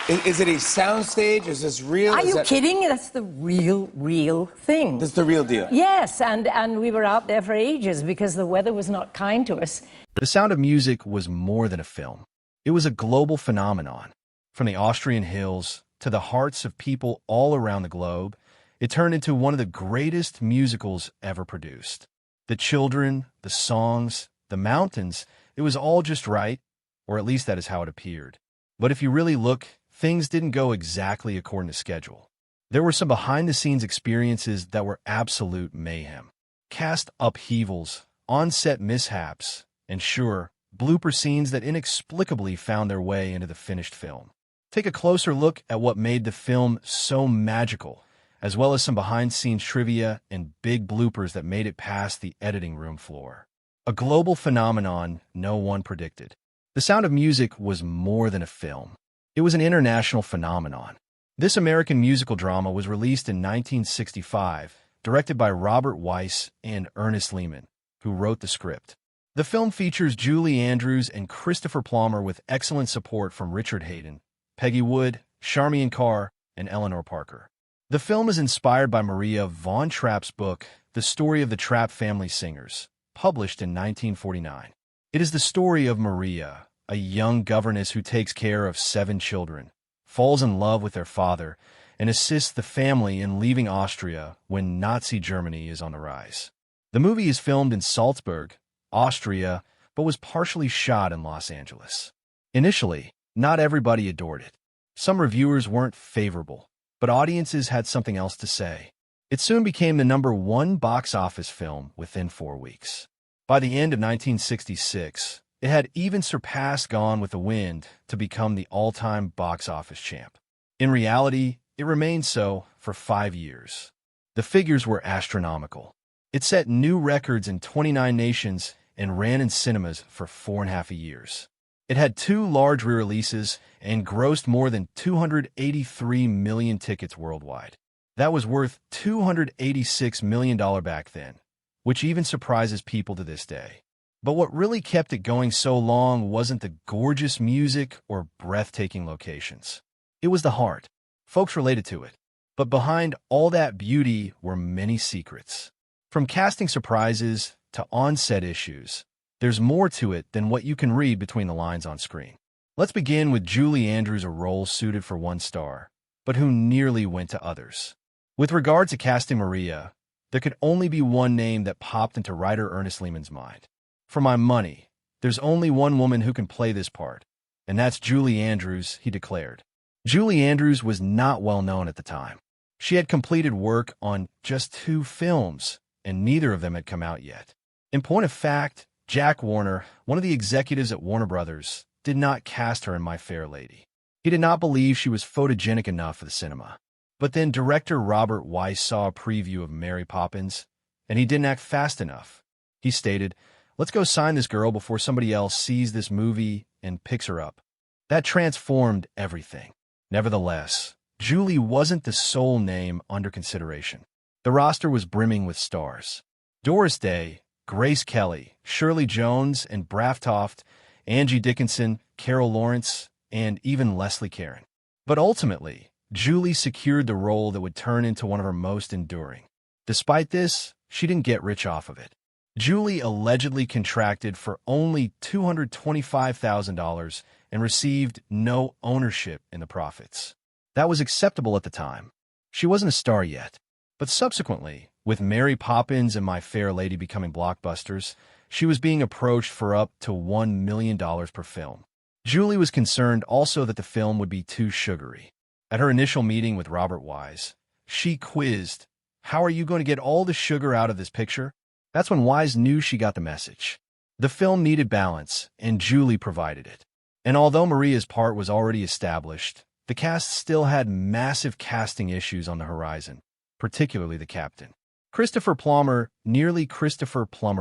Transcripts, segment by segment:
Is it a soundstage? Is this real? Are you kidding? That's the real thing. That's the real deal? Yes, and we were out there for ages because the weather was not kind to us. The Sound of Music was more than a film. It was a global phenomenon. From the Austrian hills to the hearts of people all around the globe, it turned into one of the greatest musicals ever produced. The children, the songs, the mountains, it was all just right, or at least that is how it appeared. But if you really look, things didn't go exactly according to schedule. There were some behind-the-scenes experiences that were absolute mayhem. Cast upheavals, on-set mishaps, and sure, blooper scenes that inexplicably found their way into the finished film. Take a closer look at what made the film so magical, as well as some behind-scenes trivia and big bloopers that made it past the editing room floor. A global phenomenon no one predicted. The Sound of Music was more than a film. It was an international phenomenon. This American musical drama was released in 1965, directed by Robert Weiss and Ernest Lehman, who wrote the script. The film features Julie Andrews and Christopher Plummer with excellent support from Richard Hayden, Peggy Wood, Charmian Carr, and Eleanor Parker. The film is inspired by Maria von Trapp's book, The Story of the Trapp Family Singers, published in 1949. It is the story of Maria, a young governess who takes care of 7 children, falls in love with their father, and assists the family in leaving Austria when Nazi Germany is on the rise. The movie is filmed in Salzburg, Austria, but was partially shot in Los Angeles. Initially, not everybody adored it. Some reviewers weren't favorable, but audiences had something else to say. It soon became the #1 box office film within 4 weeks. By the end of 1966, it had even surpassed Gone with the Wind to become the all-time box office champ. In reality, it remained so for 5 years. The figures were astronomical. It set new records in 29 nations and ran in cinemas for 4.5 years. It had 2 large re-releases and grossed more than 283 million tickets worldwide. That was worth $286 million back then, which even surprises people to this day. But what really kept it going so long wasn't the gorgeous music or breathtaking locations. It was the heart. Folks related to it. But behind all that beauty were many secrets. From casting surprises to on-set issues, there's more to it than what you can read between the lines on screen. Let's begin with Julie Andrews, a role suited for 1 star, but who nearly went to others. With regard to casting Maria, there could only be one name that popped into writer Ernest Lehman's mind. For my money, there's only one woman who can play this part, and that's Julie Andrews, he declared. Julie Andrews was not well known at the time. She had completed work on just 2 films, and neither of them had come out yet. In point of fact, Jack Warner, one of the executives at Warner Brothers, did not cast her in My Fair Lady. He did not believe she was photogenic enough for the cinema. But then director Robert Weiss saw a preview of Mary Poppins, and he didn't act fast enough. He stated, "Let's go sign this girl before somebody else sees this movie and picks her up." That transformed everything. Nevertheless, Julie wasn't the sole name under consideration. The roster was brimming with stars. Doris Day, Grace Kelly, Shirley Jones, and Braff Toft, Angie Dickinson, Carol Lawrence, and even Leslie Caron. But ultimately, Julie secured the role that would turn into one of her most enduring. Despite this, she didn't get rich off of it. Julie allegedly contracted for only $225,000 and received no ownership in the profits. That was acceptable at the time. She wasn't a star yet. But subsequently, with Mary Poppins and My Fair Lady becoming blockbusters, she was being approached for up to $1 million per film. Julie was concerned also that the film would be too sugary. At her initial meeting with Robert Wise, she quizzed, "How are you going to get all the sugar out of this picture?" That's when Wise knew she got the message. The film needed balance, and Julie provided it. And although Maria's part was already established, the cast still had massive casting issues on the horizon, particularly the captain. Christopher Plummer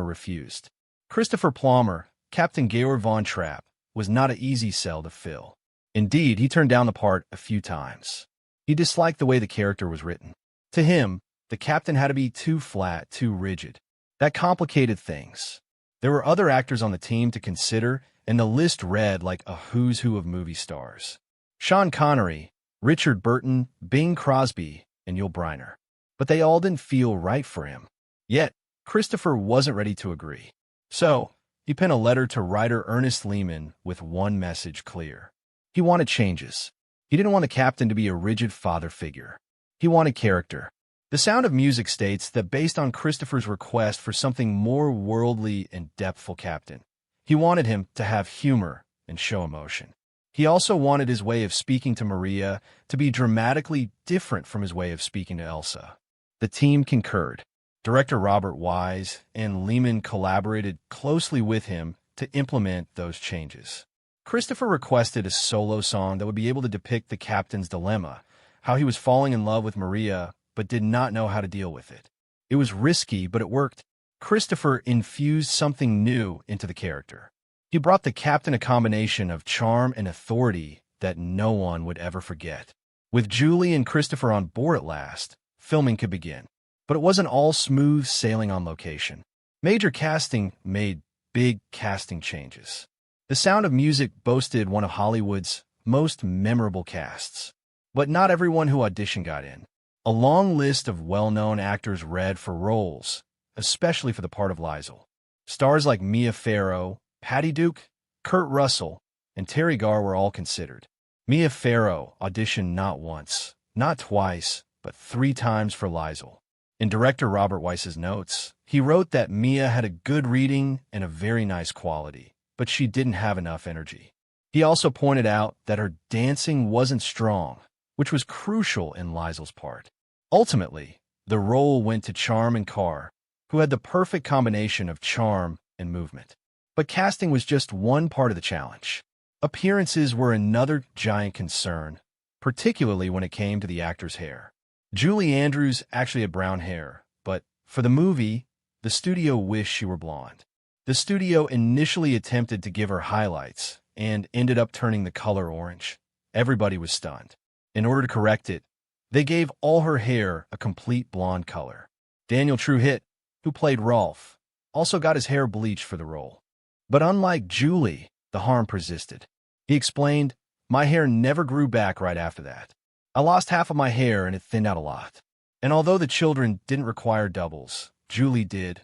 refused. Christopher Plummer, Captain Georg von Trapp, was not an easy sell to fill. Indeed, he turned down the part a few times. He disliked the way the character was written. To him, the captain had to be too flat, too rigid. That complicated things. There were other actors on the team to consider, and the list read like a who's who of movie stars. Sean Connery, Richard Burton, Bing Crosby, and Yul Brynner. But they all didn't feel right for him. Yet, Christopher wasn't ready to agree. So, he penned a letter to writer Ernest Lehman with one message clear. He wanted changes. He didn't want the captain to be a rigid father figure. He wanted character. The Sound of Music states that based on Christopher's request for something more worldly and depthful captain, he wanted him to have humor and show emotion. He also wanted his way of speaking to Maria to be dramatically different from his way of speaking to Elsa. The team concurred. Director Robert Wise and Lehman collaborated closely with him to implement those changes. Christopher requested a solo song that would be able to depict the captain's dilemma, how he was falling in love with Maria but did not know how to deal with it. It was risky, but it worked. Christopher infused something new into the character. He brought the captain a combination of charm and authority that no one would ever forget. With Julie and Christopher on board at last, filming could begin. But it wasn't all smooth sailing on location. Major casting made big casting changes. The Sound of Music boasted one of Hollywood's most memorable casts. But not everyone who auditioned got in. A long list of well-known actors read for roles, especially for the part of Liesl. Stars like Mia Farrow, Patty Duke, Kurt Russell, and Terry Garr were all considered. Mia Farrow auditioned not once, not twice, but 3 times for Liesl. In director Robert Weiss's notes, he wrote that Mia had a good reading and a very nice quality, but she didn't have enough energy. He also pointed out that her dancing wasn't strong, which was crucial in Liesl's part. Ultimately, the role went to Charm and Carr, who had the perfect combination of charm and movement. But casting was just one part of the challenge. Appearances were another giant concern, particularly when it came to the actor's hair. Julie Andrews actually had brown hair, but for the movie, the studio wished she were blonde. The studio initially attempted to give her highlights and ended up turning the color orange. Everybody was stunned. In order to correct it, they gave all her hair a complete blonde color. Daniel Truhitt, who played Rolf, also got his hair bleached for the role. But unlike Julie, the harm persisted. He explained, "My hair never grew back right after that. I lost half of my hair and it thinned out a lot. And although the children didn't require doubles, Julie did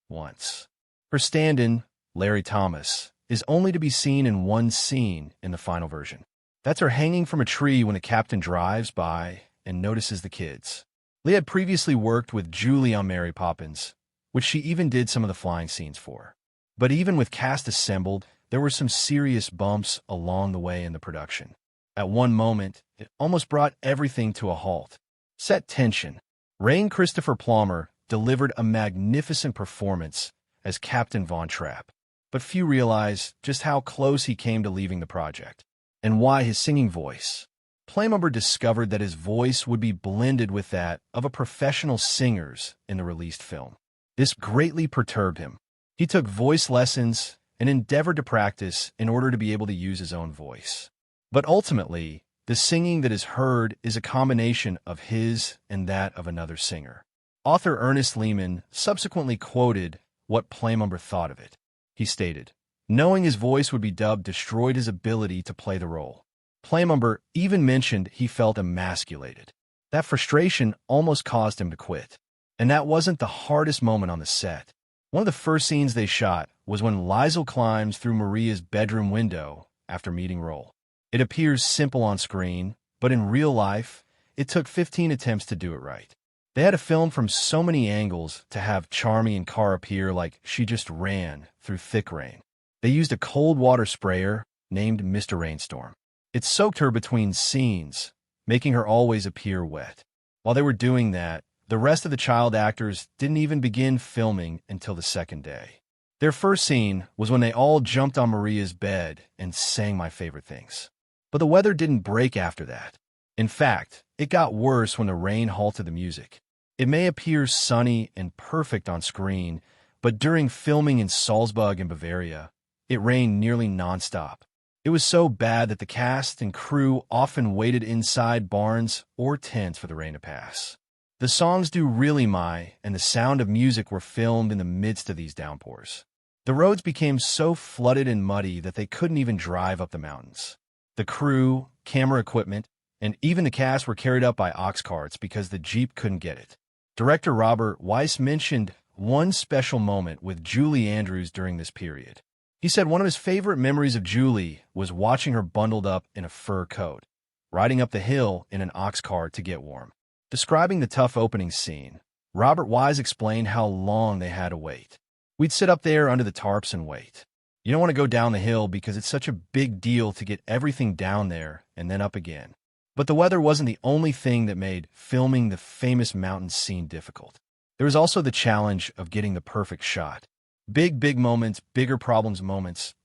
once." Her stand-in, Larry Thomas, is only to be seen in one scene in the final version. That's her hanging from a tree when the captain drives by and notices the kids. Lee had previously worked with Julie on Mary Poppins, which she even did some of the flying scenes for. But even with cast assembled, there were some serious bumps along the way in the production. At one moment, it almost brought everything to a halt. Set tension. Rain Christopher Plummer delivered a magnificent performance as Captain Von Trapp, but few realize just how close he came to leaving the project, and why his singing voice. Plummer discovered that his voice would be blended with that of a professional singer's in the released film. This greatly perturbed him. He took voice lessons and endeavored to practice in order to be able to use his own voice. But ultimately, the singing that is heard is a combination of his and that of another singer. Author Ernest Lehman subsequently quoted what Plummer thought of it. He stated, "Knowing his voice would be dubbed destroyed his ability to play the role." Plummer even mentioned he felt emasculated. That frustration almost caused him to quit. And that wasn't the hardest moment on the set. One of the first scenes they shot was when Liesl climbs through Maria's bedroom window after meeting Roll. It appears simple on screen, but in real life, it took 15 attempts to do it right. They had to film from so many angles to have Charmy and Carr appear like she just ran through thick rain. They used a cold water sprayer named Mr. Rainstorm. It soaked her between scenes, making her always appear wet. While they were doing that, the rest of the child actors didn't even begin filming until the second day. Their first scene was when they all jumped on Maria's bed and sang My Favorite Things. But the weather didn't break after that. In fact, it got worse when the rain halted the music. It may appear sunny and perfect on screen, but during filming in Salzburg in Bavaria, it rained nearly nonstop. It was so bad that the cast and crew often waited inside barns or tents for the rain to pass. The songs Do Really My and The Sound of Music were filmed in the midst of these downpours. The roads became so flooded and muddy that they couldn't even drive up the mountains. The crew, camera equipment, and even the cast were carried up by ox carts because the Jeep couldn't get it. Director Robert Weiss mentioned one special moment with Julie Andrews during this period. He said one of his favorite memories of Julie was watching her bundled up in a fur coat, riding up the hill in an ox cart to get warm. Describing the tough opening scene, Robert Wise explained how long they had to wait. We'd sit up there under the tarps and wait. You don't want to go down the hill because it's such a big deal to get everything down there and then up again. But the weather wasn't the only thing that made filming the famous mountain scene difficult. There was also the challenge of getting the perfect shot. Big moments, bigger problems,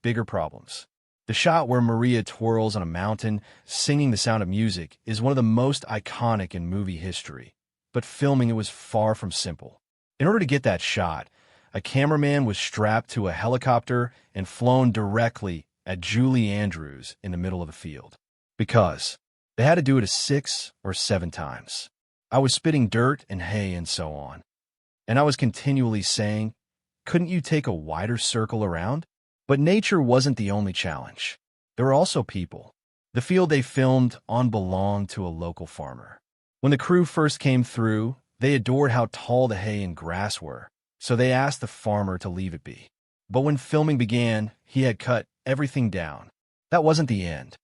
bigger problems. The shot where Maria twirls on a mountain, singing The Sound of Music, is one of the most iconic in movie history. But filming it was far from simple. In order to get that shot, a cameraman was strapped to a helicopter and flown directly at Julie Andrews in the middle of the field. Because they had to do it 6 or 7 times. I was spitting dirt and hay and so on. And I was continually saying, couldn't you take a wider circle around? But nature wasn't the only challenge. There were also people. The field they filmed on belonged to a local farmer. When the crew first came through, they adored how tall the hay and grass were, so they asked the farmer to leave it be. But when filming began, he had cut everything down. That wasn't the end.